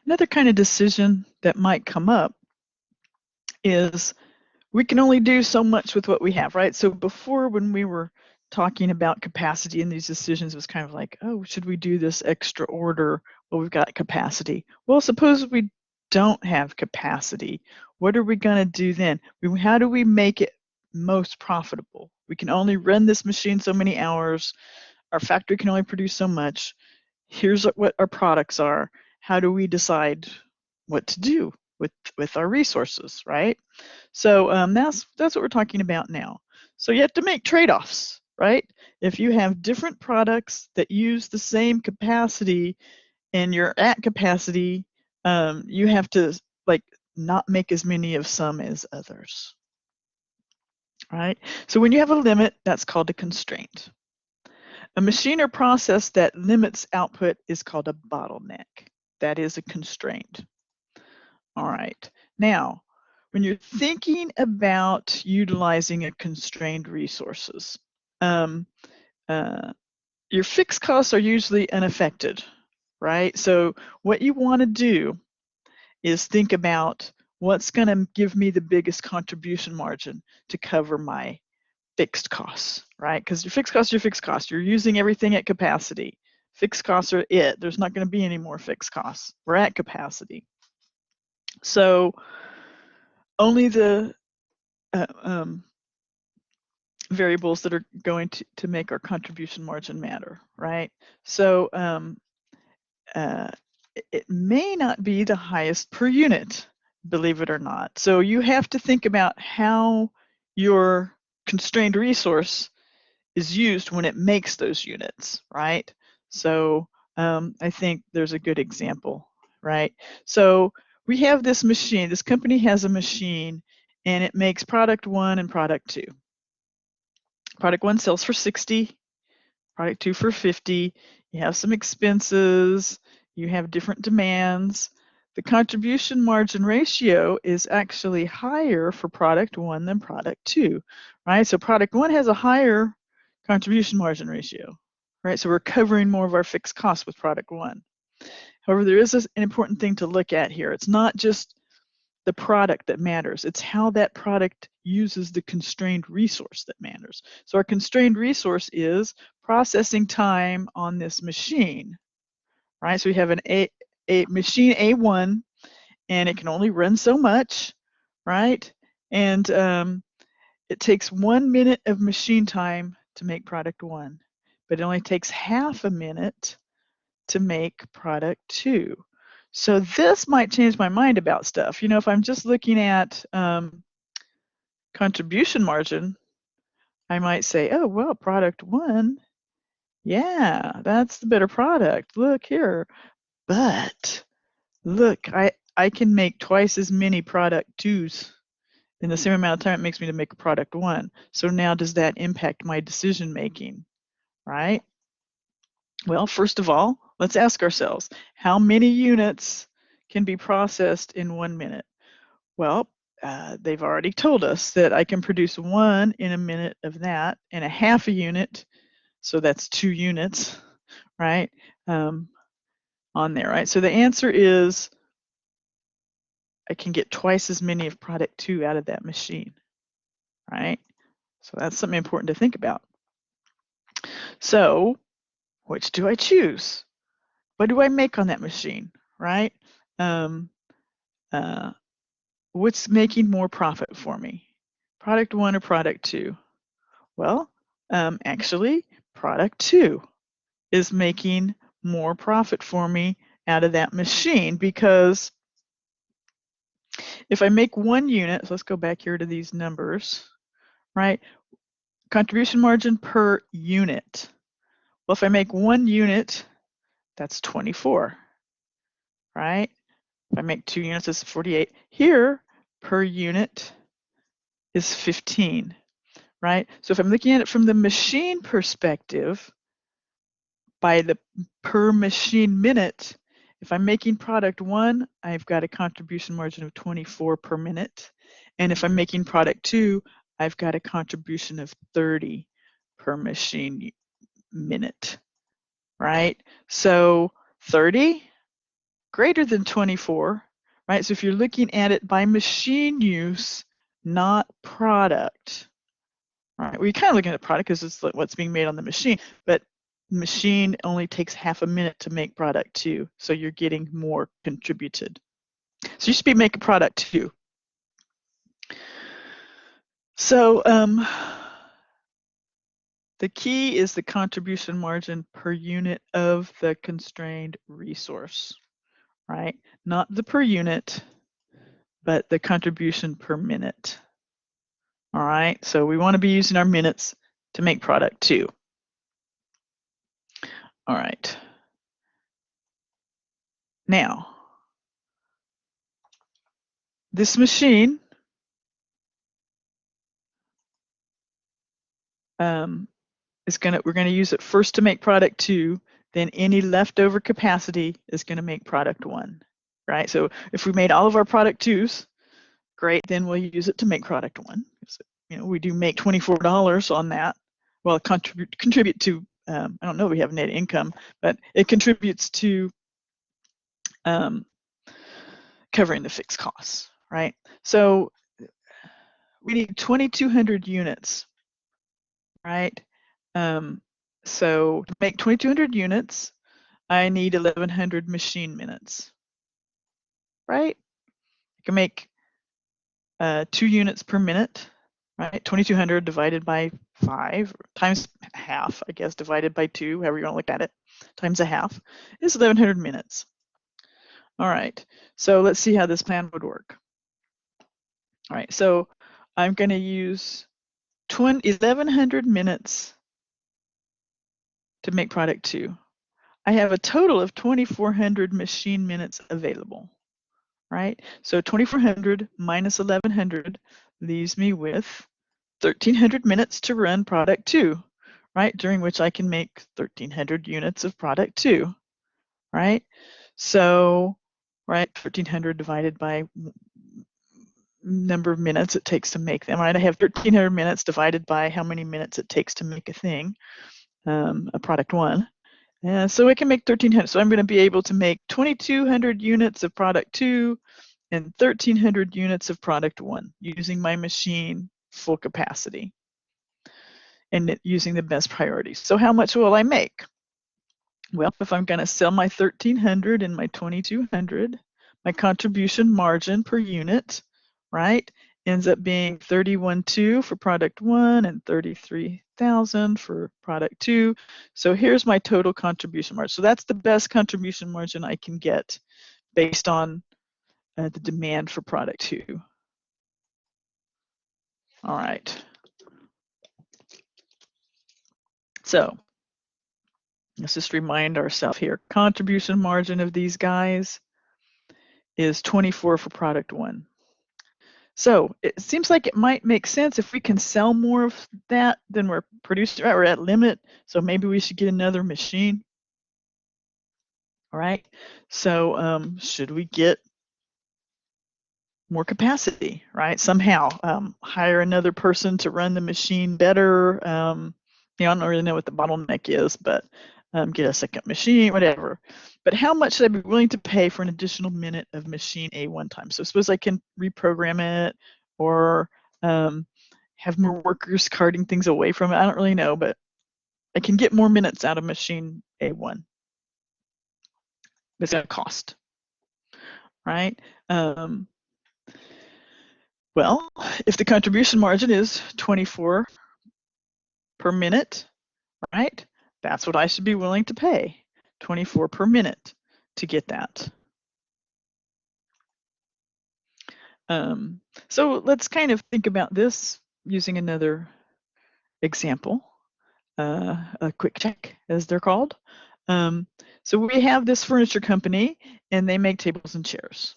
Another kind of decision that might come up is we can only do so much with what we have, right? So before, when we were talking about capacity in these decisions, it was kind of like, oh, should we do this extra order? Well, we've got capacity. Well, suppose we don't have capacity. What are we going to do then? How do we make it most profitable? We can only run this machine so many hours. Our factory can only produce so much. Here's what our products are. How do we decide what to do with our resources, right? So that's what we're talking about now. So you have to make trade-offs, right? If you have different products that use the same capacity and you're at capacity, you have to like not make as many of some as others, right? So when you have a limit, that's called a constraint. A machine or process that limits output is called a bottleneck. That is a constraint. All right. Now, when you're thinking about utilizing a constrained resources, um, your fixed costs are usually unaffected, right? So what you want to do is think about what's going to give me the biggest contribution margin to cover my fixed costs, right? Because your fixed costs are your fixed costs. You're using everything at capacity. Fixed costs are it. There's not going to be any more fixed costs. We're at capacity. So only the variables that are going to make our contribution margin matter, right? So it may not be the highest per unit, believe it or not. So you have to think about how your constrained resource is used when it makes those units, right? So I think there's a good example, right? So we have this machine, this company has a machine, and it makes product 1 and product 2. Product 1 sells for 60, product 2 for 50. You have some expenses, you have different demands. The contribution margin ratio is actually higher for product 1 than product 2, right? So product 1 has a higher contribution margin ratio, right? So we're covering more of our fixed costs with product 1. However, there is an important thing to look at here. It's not just the product that matters. It's how that product uses the constrained resource that matters. So our constrained resource is processing time on this machine, right? So we have a machine A1, and it can only run so much, right? And it takes 1 minute of machine time to make product 1, but it only takes half a minute to make product 2. So this might change my mind about stuff. You know, if I'm just looking at contribution margin, I might say, oh, well, product 1, yeah, that's the better product. Look here. But look, I can make twice as many product 2s in the same amount of time it makes me to make a product 1. So now does that impact my decision making, right? Well, first of all, let's ask ourselves, how many units can be processed in 1 minute? Well, they've already told us that I can produce 1 in a minute of that, and a half a unit, so that's 2 units, right, on there, right? So the answer is I can get twice as many of product 2 out of that machine, right? So that's something important to think about. So which do I choose? What do I make on that machine, right? What's making more profit for me? Product 1 or product 2? Well, actually, product 2 is making more profit for me out of that machine, because if I make 1 unit, so let's go back here to these numbers, right? Contribution margin per unit. Well, if I make 1 unit, that's 24, right? If I make 2 units, it's 48. Here, per unit is 15, right? So if I'm looking at it from the machine perspective, by the per machine minute, if I'm making product 1, I've got a contribution margin of 24 per minute. And if I'm making product 2, I've got a contribution of 30 per machine minute, right? So 30 greater than 24, right? So if you're looking at it by machine use, not product, right? Well, you're kind of looking at product because it's what's being made on the machine, but machine only takes half a minute to make product 2, so you're getting more contributed. So you should be making product 2. So the key is the contribution margin per unit of the constrained resource, right? Not the per unit, but the contribution per minute. All right, so we want to be using our minutes to make product 2. All right. Now, this machine we're going to use it first to make product 2, then any leftover capacity is going to make product 1, right? So if we made all of our product 2s, great, then we'll use it to make product 1. So, we do make $24 on that. Well, contribute to, I don't know if we have net income, but it contributes to covering the fixed costs, right? So we need 2,200 units, right? So to make 2,200 units, I need 1,100 machine minutes, right? I can make 2 units per minute, right? 2,200 divided by 5 times half, I guess, divided by 2, however you want to look at it, times a half is 1,100 minutes. All right, so let's see how this plan would work. All right, so I'm going to use 1,100 minutes to make product 2. I have a total of 2,400 machine minutes available, right? So 2,400 minus 1,100 leaves me with 1,300 minutes to run product 2, right? During which I can make 1,300 units of product 2, right? So, right, 1,300 divided by number of minutes it takes to make them, right? I have 1,300 minutes divided by how many minutes it takes to make a thing, a product 1. And so it can make 1,300. So I'm going to be able to make 2,200 units of product 2 and 1,300 units of product 1 using my machine full capacity and using the best priorities. So how much will I make? Well, if I'm going to sell my 1,300 and my 2,200, my contribution margin per unit, right, ends up being 31,200 for product 1 and 33,000 for product 2. So here's my total contribution margin. So that's the best contribution margin I can get based on the demand for product 2. All right. So let's just remind ourselves here. Contribution margin of these guys is 24 for product 1. So it seems like it might make sense if we can sell more of that than we're producing. Right, we're at limit, so maybe we should get another machine. All right. So should we get more capacity? Right. Somehow hire another person to run the machine better. I don't really know what the bottleneck is, but get a second machine, whatever. But how much should I be willing to pay for an additional minute of machine A one time? So suppose I can reprogram it or have more workers carting things away from it. I don't really know, but I can get more minutes out of machine A1. It's going to cost, right? Well, if the contribution margin is 24 per minute, right? That's what I should be willing to pay, 24 per minute to get that. So let's kind of think about this using another example, a quick check as they're called. So we have this furniture company and they make tables and chairs.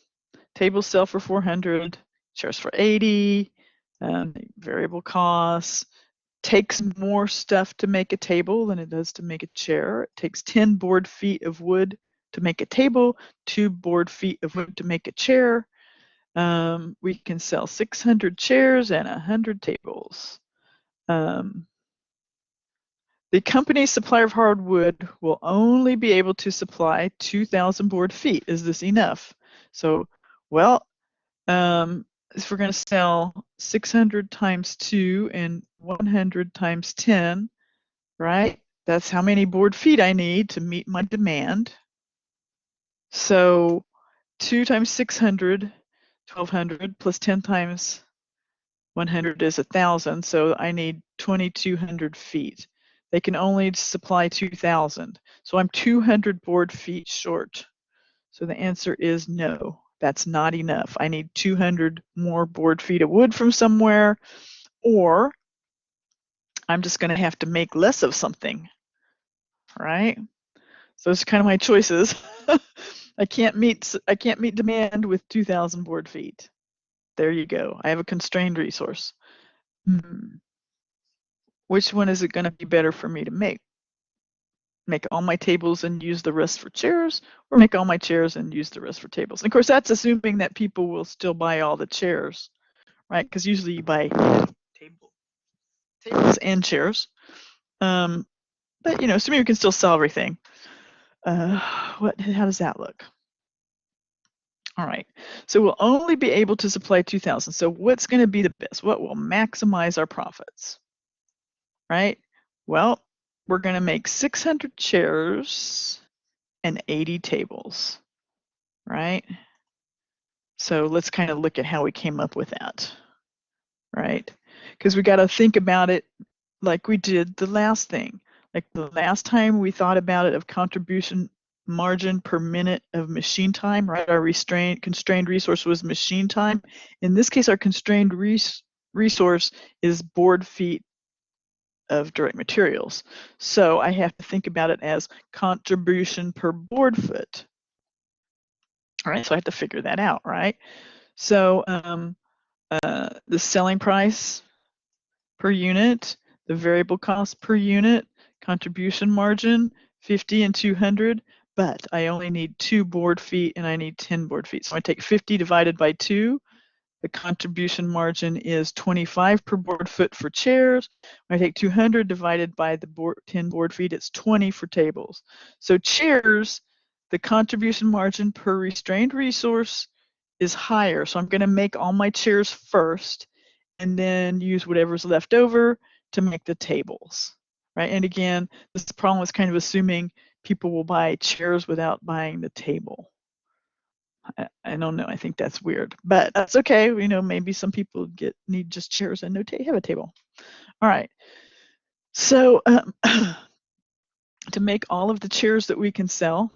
Tables sell for 400, chairs for 80, variable costs. Takes more stuff to make a table than it does to make a chair. It takes 10 board feet of wood to make a table, 2 board feet of wood to make a chair. We can sell 600 chairs and 100 tables. The company's supplier of hardwood will only be able to supply 2,000 board feet. Is this enough? So, well, if we're going to sell 600 times 2 and 100 times 10, right? That's how many board feet I need to meet my demand. So 2 times 600, 1,200, plus 10 times 100 is 1,000. So I need 2,200 feet. They can only supply 2,000. So I'm 200 board feet short. So the answer is no, that's not enough. I need 200 more board feet of wood from somewhere, or I'm just going to have to make less of something, right? So those are kind of my choices. I can't meet demand with 2,000 board feet. There you go. I have a constrained resource. Which one is it going to be better for me to make? Make all my tables and use the rest for chairs, or make all my chairs and use the rest for tables? And of course, that's assuming that people will still buy all the chairs, right? Because usually you buy tables and chairs. But you know, assuming we can still sell everything. How does that look? All right, so we'll only be able to supply 2,000. So what's going to be the best? What will maximize our profits? Right? Well, we're going to make 600 chairs and 80 tables, right? So let's kind of look at how we came up with that, right? Because we got to think about it like we did the last thing. Like the last time we thought about it of contribution margin per minute of machine time, right? Our constrained resource was machine time. In this case, our constrained resource is board feet of direct materials. So I have to think about it as contribution per board foot. All right, so I have to figure that out, right? So the selling price per unit, the variable cost per unit, contribution margin, 50 and 200, but I only need 2 board feet and I need 10 board feet. So I take 50 divided by 2. The contribution margin is 25 per board foot for chairs. When I take 200 divided by the 10 board feet, it's 20 for tables. So chairs, the contribution margin per restrained resource is higher. So I'm going to make all my chairs first and then use whatever's left over to make the tables, right? And again, this problem is kind of assuming people will buy chairs without buying the table. I don't know. I think that's weird, but that's okay. You know, maybe some people need just chairs and have a table. All right. So to make all of the chairs that we can sell,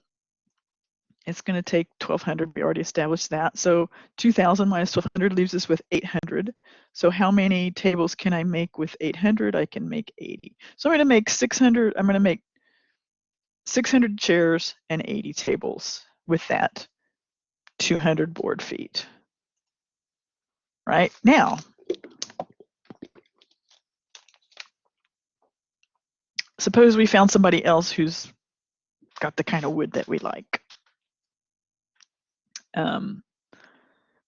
it's going to take 1,200. We already established that. So 2,000 minus 1,200 leaves us with 800. So how many tables can I make with 800? I can make 80. So I'm going to make 600. I'm going to make 600 chairs and 80 tables with that 200 board feet. Right now, suppose we found somebody else who's got the kind of wood that we like.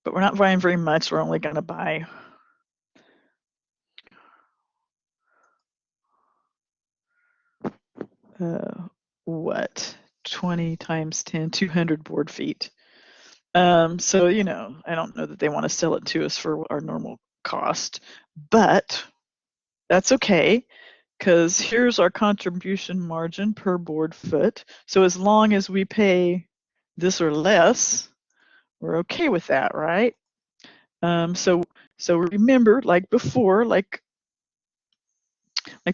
But we're not buying very much. We're only going to buy what? 20 times 10, 200 board feet. So, you know, I don't know that they want to sell it to us for our normal cost, but that's okay, because here's our contribution margin per board foot. So as long as we pay this or less, we're okay with that, right? So remember, like before, like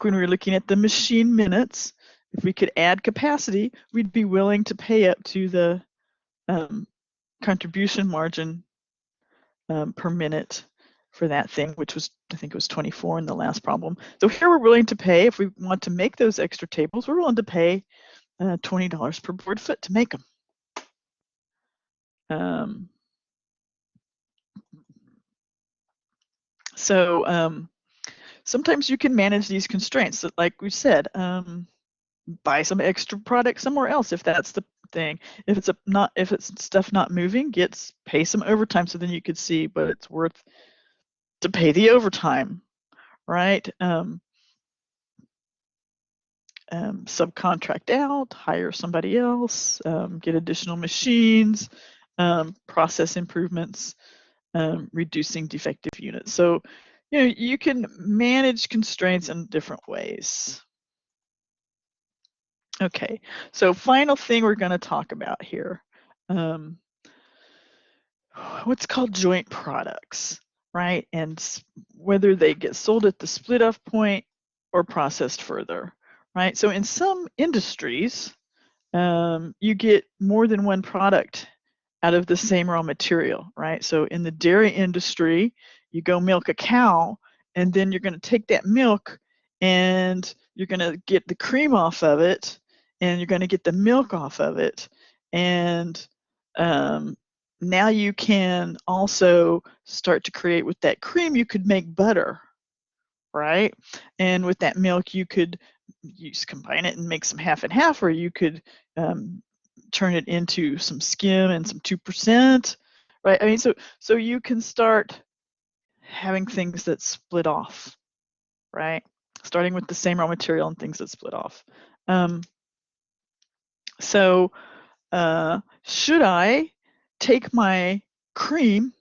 when we were looking at the machine minutes, if we could add capacity, we'd be willing to pay up to the contribution margin per minute for that thing, which was, I think it was 24 in the last problem. So here we're willing to pay, if we want to make those extra tables, we're willing to pay $20 per board foot to make them. Sometimes you can manage these constraints, like we said, buy some extra product somewhere else if that's the thing. If it's stuff not moving, pay some overtime, so then you could see what it's worth to pay the overtime, right? subcontract out, hire somebody else, get additional machines, process improvements, reducing defective units. So, you can manage constraints in different ways. Okay, so final thing we're going to talk about here, what's called joint products, right? And whether they get sold at the split off point or processed further, right? So in some industries, you get more than one product out of the same raw material, right? So in the dairy industry, you go milk a cow, and then you're going to take that milk and you're going to get the cream off of it, and you're going to get the milk off of it. And now you can also start to create with that cream, you could make butter, right? And with that milk, you could combine it and make some half and half, or you could turn it into some skim and some 2%, right? I mean, so you can start having things that split off, right? Starting with the same raw material and things that split off. So should I take my cream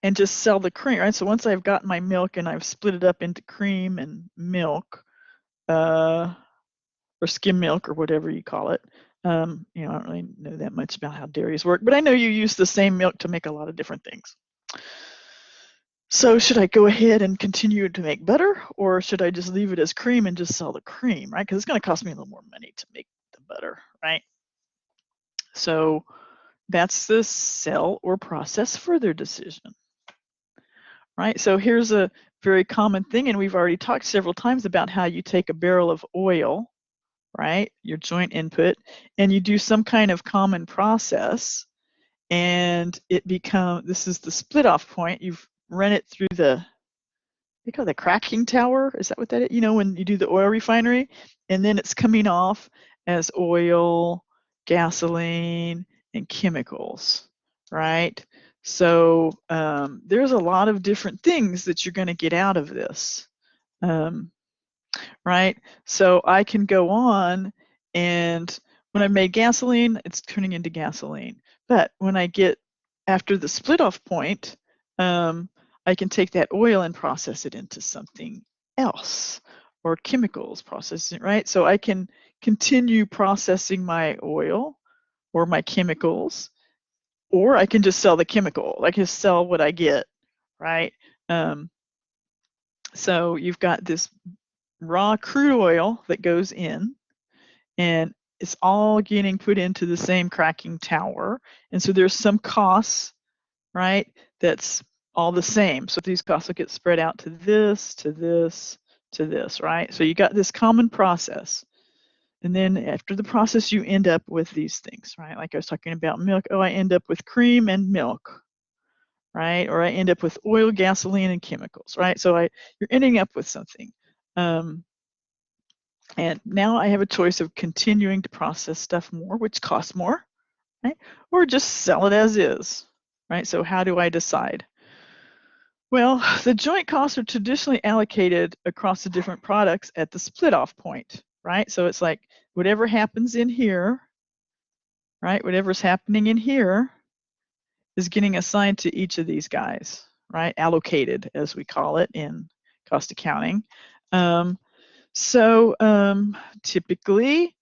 and just sell the cream, right? So once I've got my milk and I've split it up into cream and milk, or skim milk or whatever you call it. I don't really know that much about how dairies work, but I know you use the same milk to make a lot of different things. So should I go ahead and continue to make butter, or should I just leave it as cream and just sell the cream, right? Because it's going to cost me a little more money to make the butter, right? So that's the sell or process further decision, right? So here's a very common thing, and we've already talked several times about how you take a barrel of oil, right, your joint input, and you do some kind of common process, and it becomes, this is the split off point. You've run it through they call it the cracking tower. Is that what that is? When you do the oil refinery, and then it's coming off as oil, gasoline, and chemicals, right? So there's a lot of different things that you're going to get out of this. Right? So I can go on, and when I made gasoline, it's turning into gasoline. But when I get after the split off point, I can take that oil and process it into something else, or chemicals processing, right? So I can continue processing my oil or my chemicals, or I can just sell the chemical. I can sell what I get, right? So you've got this raw crude oil that goes in, and it's all getting put into the same cracking tower. And so there's some costs, right, that's all the same. So these costs will get spread out to this, to this, to this, right? So you got this common process. And then after the process, you end up with these things, right? Like I was talking about milk. Oh, I end up with cream and milk, right? Or I end up with oil, gasoline, and chemicals, right? So you're ending up with something. And now I have a choice of continuing to process stuff more, which costs more, right? Or just sell it as is, right? So how do I decide? Well, the joint costs are traditionally allocated across the different products at the split off point, right? So it's like whatever happens in here, right? Whatever's happening in here is getting assigned to each of these guys, right? Allocated, as we call it in cost accounting. So typically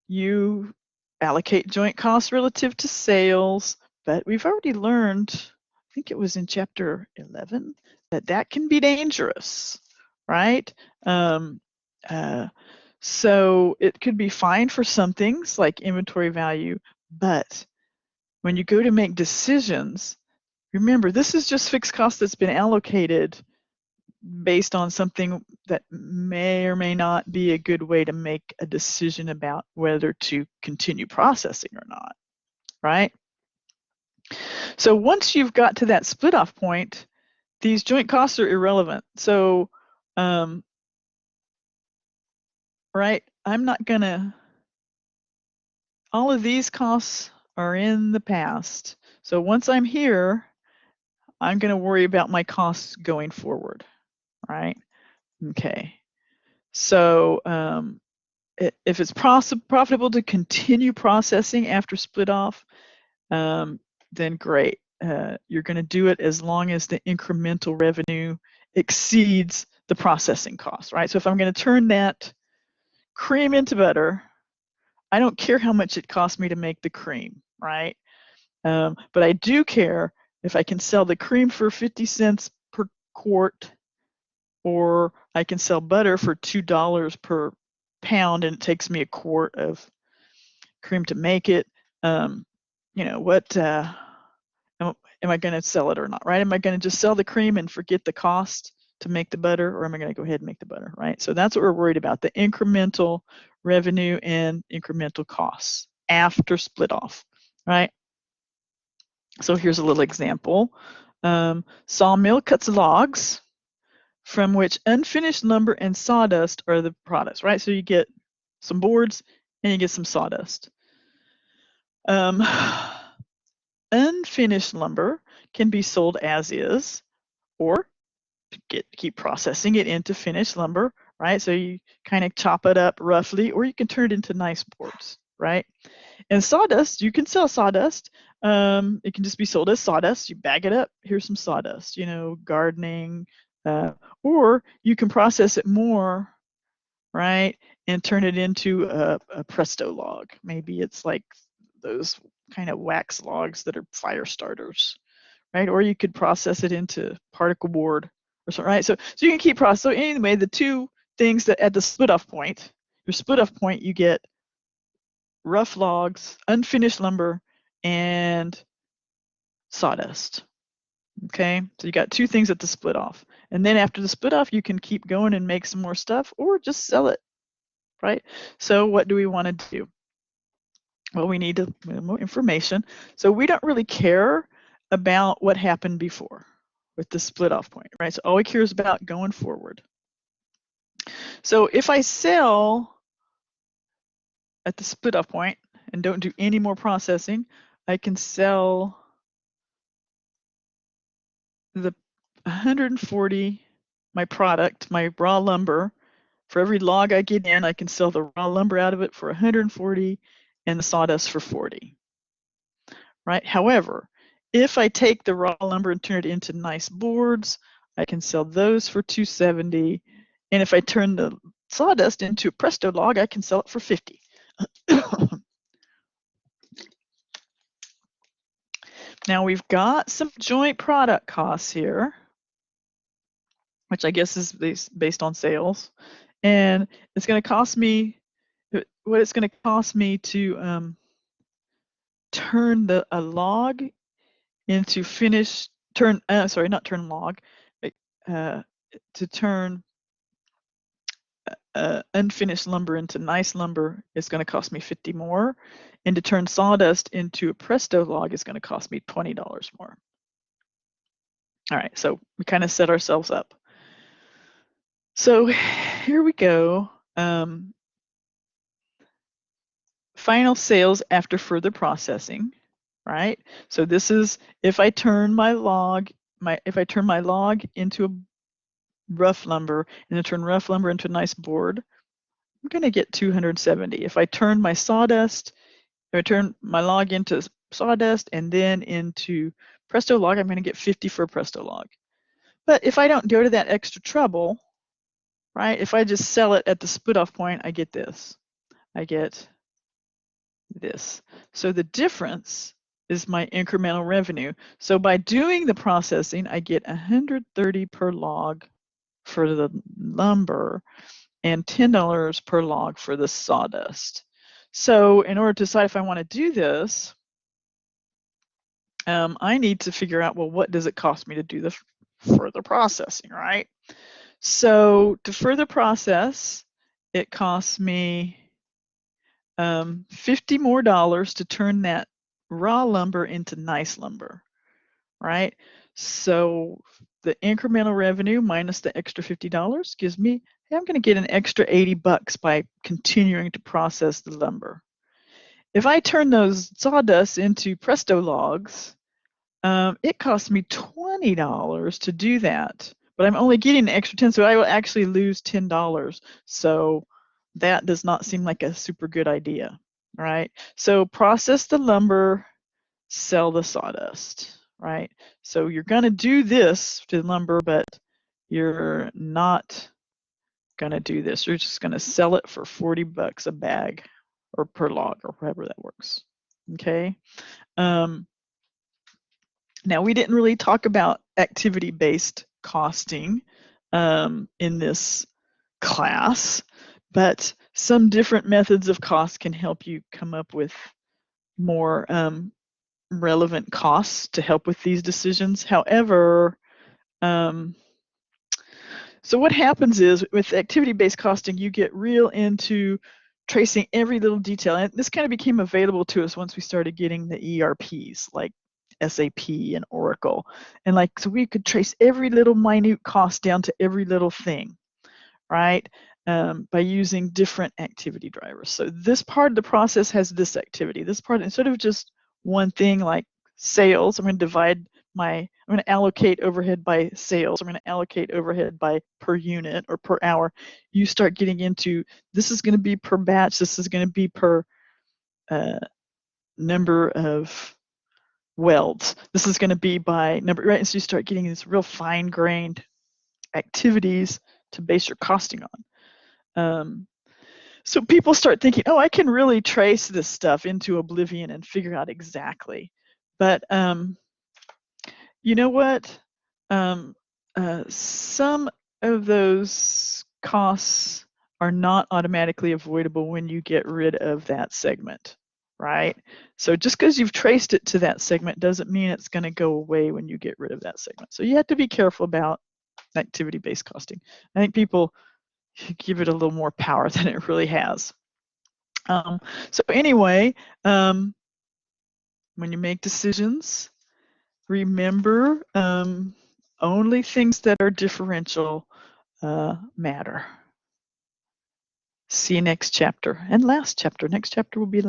you allocate joint costs relative to sales, but we've already learned, I think it was in chapter 11, that can be dangerous, right? So it could be fine for some things like inventory value, but when you go to make decisions, remember, this is just fixed cost that's been allocated based on something that may or may not be a good way to make a decision about whether to continue processing or not, right? So once you've got to that split off point, these joint costs are irrelevant. So, right, I'm not gonna, all of these costs are in the past. So once I'm here, I'm gonna worry about my costs going forward, right? Okay. So if it's profitable to continue processing after split off, then great. You're going to do it as long as the incremental revenue exceeds the processing cost, right? So if I'm going to turn that cream into butter, I don't care how much it costs me to make the cream, right? But I do care if I can sell the cream for 50 cents per quart, or I can sell butter for $2 per pound, and it takes me a quart of cream to make it. You know, what am I going to sell it or not, right? Am I going to just sell the cream and forget the cost to make the butter, or am I going to go ahead and make the butter, right? So that's what we're worried about, the incremental revenue and incremental costs after split off, right? So here's a little example. Sawmill cuts logs from which unfinished lumber and sawdust are the products, right? So you get some boards and you get some sawdust. Unfinished lumber can be sold as is, or keep processing it into finished lumber, right? So you kind of chop it up roughly, or you can turn it into nice boards, right? And sawdust, you can sell sawdust. It can just be sold as sawdust. You bag it up. Here's some sawdust, you know, gardening, or you can process it more, right, and turn it into a presto log. Maybe it's like those kind of wax logs that are fire starters, right? Or you could process it into particle board or something, right? So you can keep processing. So anyway, the two things that at the split off point, your split off point, you get rough logs, unfinished lumber, and sawdust. Okay, so you got two things at the split off. And then after the split off, you can keep going and make some more stuff, or just sell it, right? So what do we want to do? Well, we need more information. So we don't really care about what happened before with the split off point, right? So all we care is about going forward. So if I sell at the split off point and don't do any more processing, I can sell the 140, my product, my raw lumber. For every log I get in, I can sell the raw lumber out of it for 140 and the sawdust for 40, right? However, if I take the raw lumber and turn it into nice boards, I can sell those for 270. And if I turn the sawdust into a presto log, I can sell it for 50. Now we've got some joint product costs here, which I guess is based on sales. And it's going to cost me, what it's going to cost me to turn a log into finished, not turn log, to turn unfinished lumber into nice lumber is going to cost me 50 more. And to turn sawdust into a presto log is going to cost me $20 more. All right, so we kind of set ourselves up. So here we go. Final sales after further processing, right? So this is if I turn my log, into a rough lumber and then turn rough lumber into a nice board, I'm going to get 270. If I turn my sawdust, if I turn my log into sawdust and then into presto log, I'm going to get 50 for a presto log. But if I don't go to that extra trouble, right? If I just sell it at the split off point, I get this. I get this. So the difference is my incremental revenue. So by doing the processing, I get 130 per log for the lumber and $10 per log for the sawdust. So in order to decide if I want to do this, I need to figure out, well, what does it cost me to do the further processing, right? So to further process, it costs me $50 more to turn that raw lumber into nice lumber, right? So the incremental revenue minus the extra $50 gives me, hey, I'm going to get an extra $80 by continuing to process the lumber. If I turn those sawdust into presto logs, it costs me $20 to do that, but I'm only getting an extra 10, so I will actually lose $10. So that does not seem like a super good idea, right? So process the lumber, sell the sawdust, right? So you're going to do this to lumber, but you're not going to do this. You're just going to sell it for $40 a bag or per log or however that works. Okay. Now, we didn't really talk about activity-based costing in this class, but some different methods of cost can help you come up with more relevant costs to help with these decisions. However, so what happens is with activity-based costing, you get real into tracing every little detail. And this kind of became available to us once we started getting the ERPs like SAP and Oracle. And so we could trace every little minute cost down to every little thing, right? By using different activity drivers. So this part of the process has this activity. This part, instead of just one thing like sales, I'm going to allocate overhead by sales. I'm going to allocate overhead by per unit or per hour. You start getting into, this is going to be per batch. This is going to be per number of welds. This is going to be by number, right? And so you start getting these real fine-grained activities to base your costing on. So people start thinking, oh, I can really trace this stuff into oblivion and figure out exactly. But you know what? Some of those costs are not automatically avoidable when you get rid of that segment, right? So just because you've traced it to that segment doesn't mean it's going to go away when you get rid of that segment. So you have to be careful about activity-based costing. I think people give it a little more power than it really has. So anyway, when you make decisions, remember only things that are differential matter. See you next chapter and last chapter. Next chapter will be last.